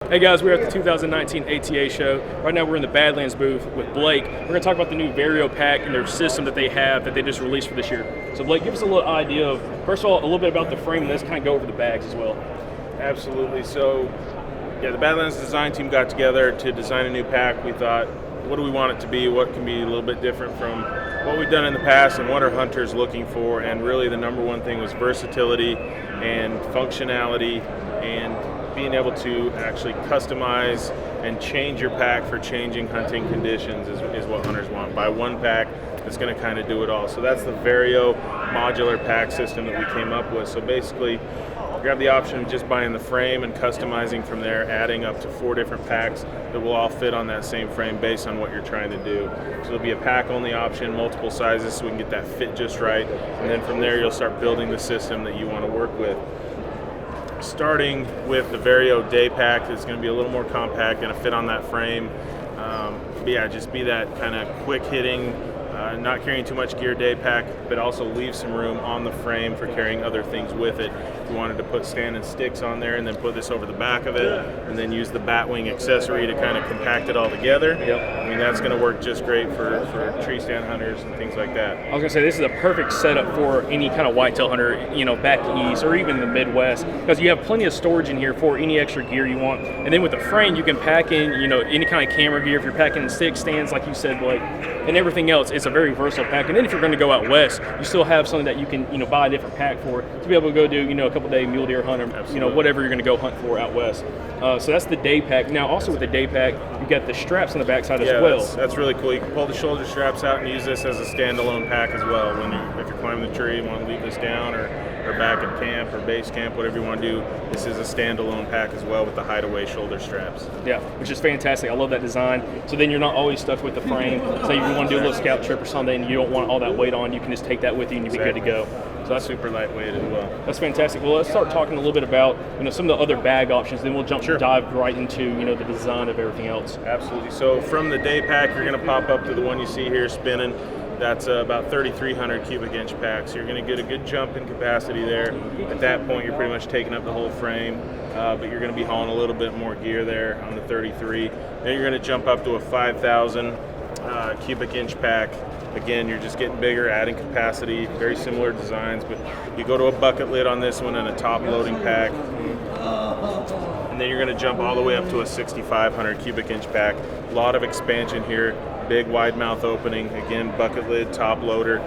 Hey guys, we're at the 2019 ATA show. Right now we're in the Badlands booth with Blake. We're going to talk about the new Vario Pack and their system that they have that they just released for this year. So Blake, give us a little idea of, first of all, a little bit about the frame, and let's kind of go over the bags as well. Absolutely. So, yeah, the Badlands design team got together to design a new pack. We thought, what do we want it to be? What can be a little bit different from what we've done in the past, and what are hunters looking for? And really the number one thing was versatility and functionality, and being able to actually customize and change your pack for changing hunting conditions is what hunters want. Buy one pack that's going to kind of do it all. So that's the Vario modular pack system that we came up with. So basically, you have the option of just buying the frame and customizing from there, adding up to 4 different packs that will all fit on that same frame based on what you're trying to do. So there'll be a pack-only option, multiple sizes, so we can get that fit just right. And then from there, you'll start building the system that you want to work with. Starting with the Vario Day Pack, it's going to be a little more compact, going to fit on that frame. But yeah, just be that kind of quick hitting, not carrying too much gear day pack, but also leave some room on the frame for carrying other things with it. If you wanted to put stand and sticks on there and then put this over the back of it, and then use the batwing accessory to kind of compact it all together. Yep. I mean, that's going to work just great for tree stand hunters and things like that. I was going to say, this is a perfect setup for any kind of whitetail hunter, back east or even the Midwest, because you have plenty of storage in here for any extra gear you want. And then with the frame, you can pack in, any kind of camera gear. If you're packing in sticks, stands, like you said, Blake, and everything else, it's a very versatile pack. And then if you're going to go out west, you still have something that you can, buy a different pack for to be able to go do, a couple day mule deer hunt, or, whatever you're going to go hunt for out west. So that's the day pack. Now, also with the day pack, you've got the straps on the backside as well. That's really cool. You can pull the shoulder straps out and use this as a standalone pack as well. If you're climbing the tree and want to leave this down, or back at camp or base camp, whatever you want to do, this is a standalone pack as well with the hideaway shoulder straps. Yeah, which is fantastic. I love that design. So then you're not always stuck with the frame. Say you want to do a little scout trip or something, and you don't want all that weight on, you can just take that with you and you'll be good to go. So that's super lightweight as well. That's fantastic. Well, let's start talking a little bit about some of the other bag options. Then we'll dive right into the design of everything else. Absolutely. So from the day pack, you're going to pop up to the one you see here spinning. That's about 3,300 cubic inch pack. So you're going to get a good jump in capacity there. At that point, you're pretty much taking up the whole frame, but you're going to be hauling a little bit more gear there on the 33. Then you're going to jump up to a 5,000 cubic inch pack. Again, you're just getting bigger, adding capacity, very similar designs, but you go to a bucket lid on this one and a top loading pack. And then you're going to jump all the way up to a 6,500 cubic inch pack. A lot of expansion here, big wide mouth opening, again, bucket lid, top loader.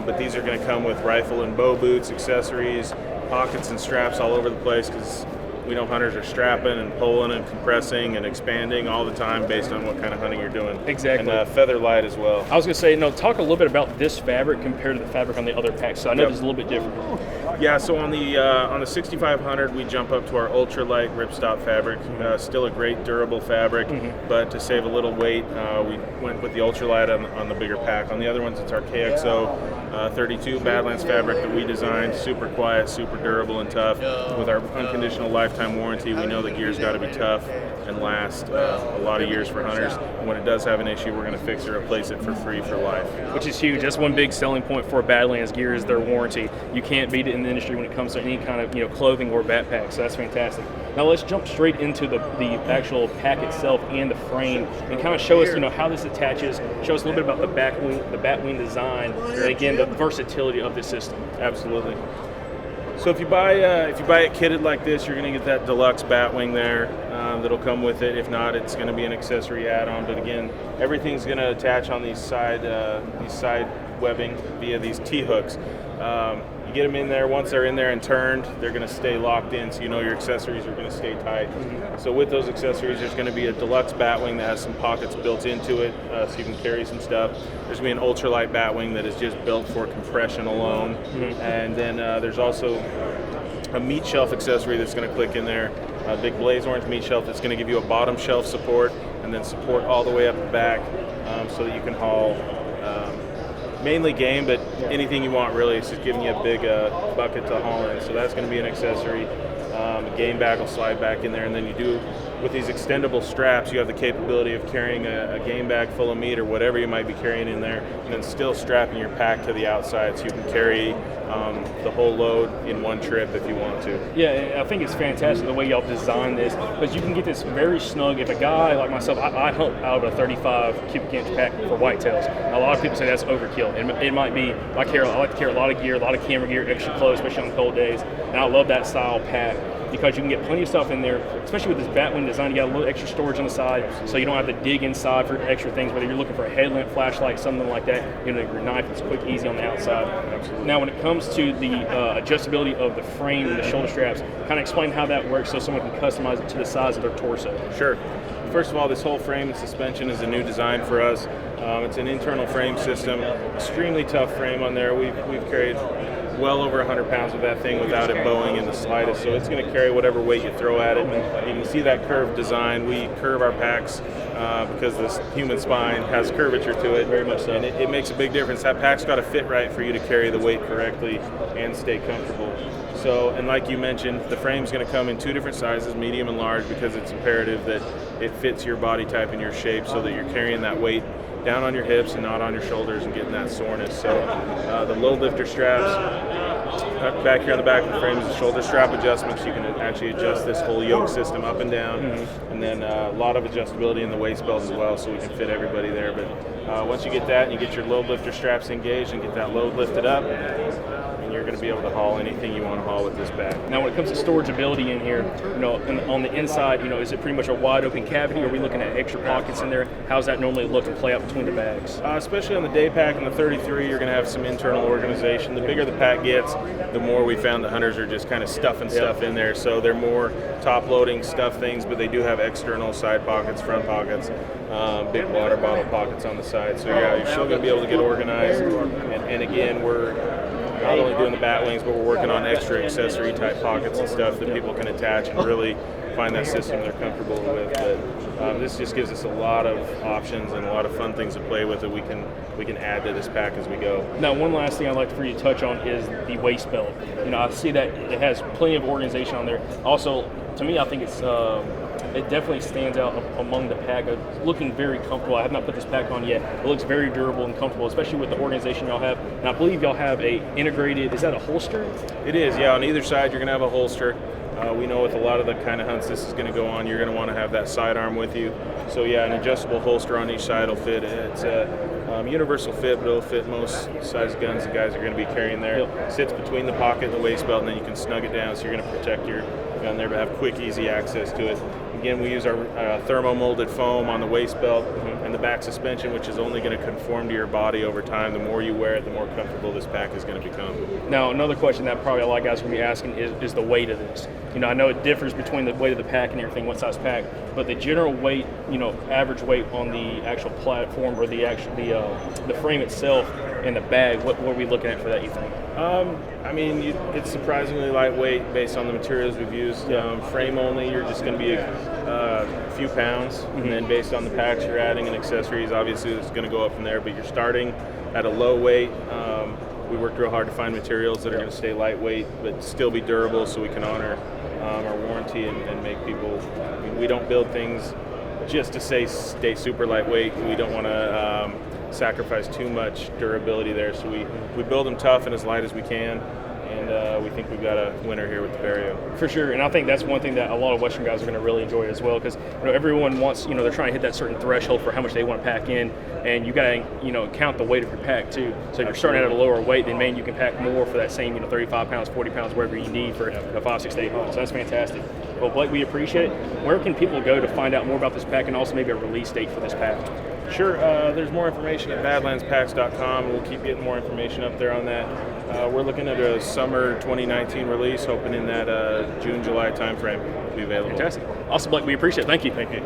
But these are going to come with rifle and bow boots, accessories, pockets and straps all over the place, because we know hunters are strapping and pulling and compressing and expanding all the time based on what kind of hunting you're doing. Exactly. And feather light as well. I was going to say, talk a little bit about this fabric compared to the fabric on the other packs. So I know it's a little bit different. Yeah, so on the 6500, we jump up to our ultralight ripstop fabric. Still a great durable fabric, but to save a little weight, we went with the ultralight on the bigger pack. On the other ones, it's our KXO 32 Badlands fabric that we designed. Super quiet, super durable and tough. With our unconditional lifetime warranty, we know the gear's got to be tough and last a lot of years for hunters. And when it does have an issue, we're going to fix or replace it for free for life. Which is huge. That's one big selling point for Badlands gear is their warranty. You can't beat it in the industry when it comes to any kind of clothing or backpack. So that's fantastic. Now let's jump straight into the actual pack itself and the frame, and kind of show us how this attaches. Show us a little bit about the batwing design, and again the versatility of the system. Absolutely. So if you buy it kitted like this, you're going to get that deluxe batwing there that'll come with it. If not, it's going to be an accessory add-on. But again, everything's going to attach on these side webbing via these T-hooks. You get them in there. Once they're in there and turned, they're going to stay locked in, so your accessories are going to stay tight. So with those accessories, there's going to be a deluxe batwing that has some pockets built into it, so you can carry some stuff. There's going to be an ultralight batwing that is just built for compression alone. And then there's also a meat shelf accessory that's going to click in there, a big blaze orange meat shelf that's going to give you a bottom shelf support, and then support all the way up the back, so that you can haul mainly game, but anything you want really. It's just giving you a big bucket to haul in. So that's going to be an accessory. A game bag will slide back in there, and then you do with these extendable straps, you have the capability of carrying a game bag full of meat or whatever you might be carrying in there, and then still strapping your pack to the outside so you can carry the whole load in one trip if you want to. Yeah, I think it's fantastic the way y'all designed this, because you can get this very snug. If a guy like myself, I hunt out of a 35 cubic inch pack for whitetails. A lot of people say that's overkill. It might be. I like to carry a lot of gear, a lot of camera gear, extra clothes, especially on cold days. And I love that style pack, because you can get plenty of stuff in there, especially with this bat-wing design. You got a little extra storage on the side, so you don't have to dig inside for extra things, whether you're looking for a headlamp, flashlight, something like that. Your knife is quick, easy on the outside. Absolutely. Now, when it comes to the adjustability of the frame and the shoulder straps, kind of explain how that works so someone can customize it to the size of their torso. Sure. First of all, this whole frame and suspension is a new design for us. It's an internal frame system, extremely tough frame on there. We've carried well over 100 pounds of that thing without it bowing in the slightest, so it's going to carry whatever weight you throw at it. You can see that curved design. We curve our packs because this human spine has curvature to it. Very much so. And it makes a big difference. That pack's got to fit right for you to carry the weight correctly and stay comfortable. So, and like you mentioned, the frame's going to come in 2 different sizes, medium and large, because it's imperative that it fits your body type and your shape so that you're carrying that weight down on your hips and not on your shoulders and getting that soreness. So the load lifter straps, back here on the back of the frame is the shoulder strap adjustments. You can actually adjust this whole yoke system up and down, and then a lot of adjustability in the waist belt as well, so we can fit everybody there. But once you get that and you get your load lifter straps engaged and get that load lifted up, and you're going to be able to haul anything you want to haul with this bag. Now, when it comes to storage ability in here, on the inside, is it pretty much a wide open cavity? Are we looking at extra pockets in there? How's that normally look and play out between the bags? Especially on the day pack and the 33, you're going to have some internal organization. The bigger the pack gets, the more we found the hunters are just kind of stuffing stuff in there. So they're more top loading stuff things, but they do have external side pockets, front pockets, big water bottle pockets on the side. So yeah, you're still going to be able to get organized. And again, we're not only doing the bat wings, but we're working on extra accessory type pockets and stuff that people can attach and really find that system they're comfortable with. But this just gives us a lot of options and a lot of fun things to play with that we can add to this pack as we go. Now, one last thing I'd like for you to touch on is the waist belt. I see that it has plenty of organization on there. Also, to me, I think it definitely stands out among the pack. Looking very comfortable. I have not put this pack on yet. It looks very durable and comfortable, especially with the organization y'all have. And I believe y'all have a integrated, is that a holster? It is, yeah. On either side, you're going to have a holster. We know with a lot of the kind of hunts this is going to go on, you're going to want to have that sidearm with you. So yeah, an adjustable holster on each side will fit. It's a universal fit, but it'll fit most size guns the guys are going to be carrying there. It sits between the pocket and the waist belt, and then you can snug it down so you're going to protect your gun there, but have quick, easy access to it. Again, we use our thermo-molded foam on the waist belt and the back suspension, which is only going to conform to your body over time. The more you wear it, the more comfortable this pack is going to become. Now, another question that probably a lot of guys are going to be asking is the weight of this. I know it differs between the weight of the pack and everything, what size pack, but the general weight, average weight on the actual platform or the frame itself and the bag, what are we looking at for that, you think? It's surprisingly lightweight based on the materials we've used. Frame only, you're just going to be a few pounds, and then based on the packs you're adding and accessories, obviously it's going to go up from there, but you're starting at a low weight. We worked real hard to find materials that are going to stay lightweight but still be durable so we can honor our warranty and make people, we don't build things just to stay super lightweight. We don't want to sacrifice too much durability there, so we build them tough and as light as we can, and we think we've got a winner here with the Vario. For sure, and I think that's one thing that a lot of Western guys are going to really enjoy as well, because everyone wants, they're trying to hit that certain threshold for how much they want to pack in, and you got to count the weight of your pack too. So if you're starting at a lower weight, then man, you can pack more for that same 35 pounds, 40 pounds, wherever you need for a 5, 6 day hunt. So that's fantastic. Well, Blake, we appreciate it. Where can people go to find out more about this pack and also maybe a release date for this pack? Sure, there's more information at badlandspacks.com. We'll keep getting more information up there on that. We're looking at a summer 2019 release, hoping in that June, July timeframe to be available. Fantastic. Awesome, Blake. We appreciate it. Thank you. Thank you.